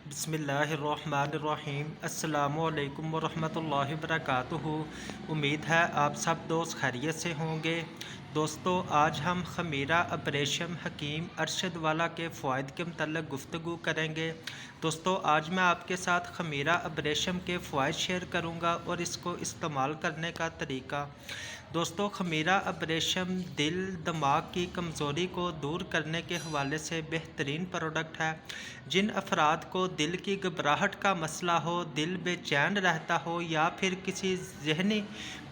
बिस्मिल्लाहिर्रहमानिर्रहीम। अस्सलामुअलैकुम वरहमतुल्लाहि वबरकातुहू। उम्मीद है आप सब दोस्त खैरियत से होंगे। दोस्तों, आज हम खमीरा अब्रेशम हकीम अरशद वाला के फ़वाइद के मतलब गुफ्तगू करेंगे। दोस्तों, आज मैं आपके साथ खमीरा अब्रेशम के फ़वाइद शेयर करूंगा और इसको इस्तेमाल करने का तरीका। दोस्तों, खमीरा अब्रेशम दिल दिमाग की कमज़ोरी को दूर करने के हवाले से बेहतरीन प्रोडक्ट है। जिन अफराद को दिल की घबराहट का मसला हो, दिल बेचैन रहता हो या फिर किसी जहनी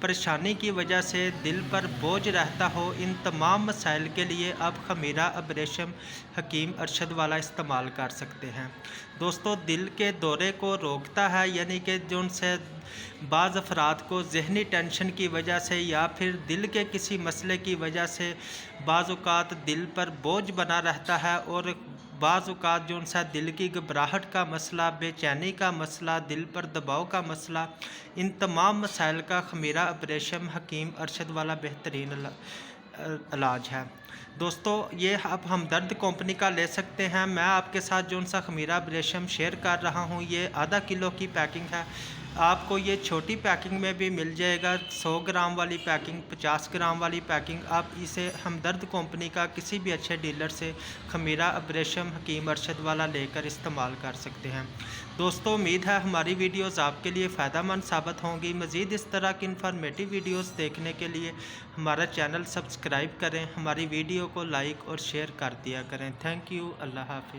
परेशानी की वजह से दिल पर बोझ रहता हो, इन तमाम मसाइल के लिए आप खमीरा अब्रेशम हकीम अरशद वाला इस्तेमाल कर सकते हैं। दोस्तों, दिल के दौरे को रोकता है, यानी कि जो उनसे बाज़ अफराद को जहनी टेंशन की वजह से या फिर दिल के किसी मसले की वजह से बाज़ औक़ात दिल पर बोझ बना रहता है और बाज़ औक़ात जो उनसे दिल की घबराहट का मसला, बेचैनी का मसला, दिल पर दबाव का मसला, इन तमाम मसाइल का खमीरा अब्रेशम हकीम अरशद वाला बेहतरीन इलाज है। दोस्तों, ये आप हमदर्द कंपनी का ले सकते हैं। मैं आपके साथ जो सा खमीरा अब्रेशम शेयर कर रहा हूँ, ये आधा किलो की पैकिंग है। आपको ये छोटी पैकिंग में भी मिल जाएगा, 100 ग्राम वाली पैकिंग, 50 ग्राम वाली पैकिंग। आप इसे हमदर्द कंपनी का किसी भी अच्छे डीलर से खमीरा अब्रेशम हकीम अरशद वाला लेकर इस्तेमाल कर सकते हैं। दोस्तों, उम्मीद है हमारी वीडियोस आपके लिए फ़ायदेमंद साबित होंगी। मज़ीद इस तरह की इन्फॉर्मेटिव वीडियोस देखने के लिए हमारा चैनल सब्सक्राइब करें, हमारी वीडियो को लाइक और शेयर कर दिया करें। Thank you. अल्लाह हाफ़िज़।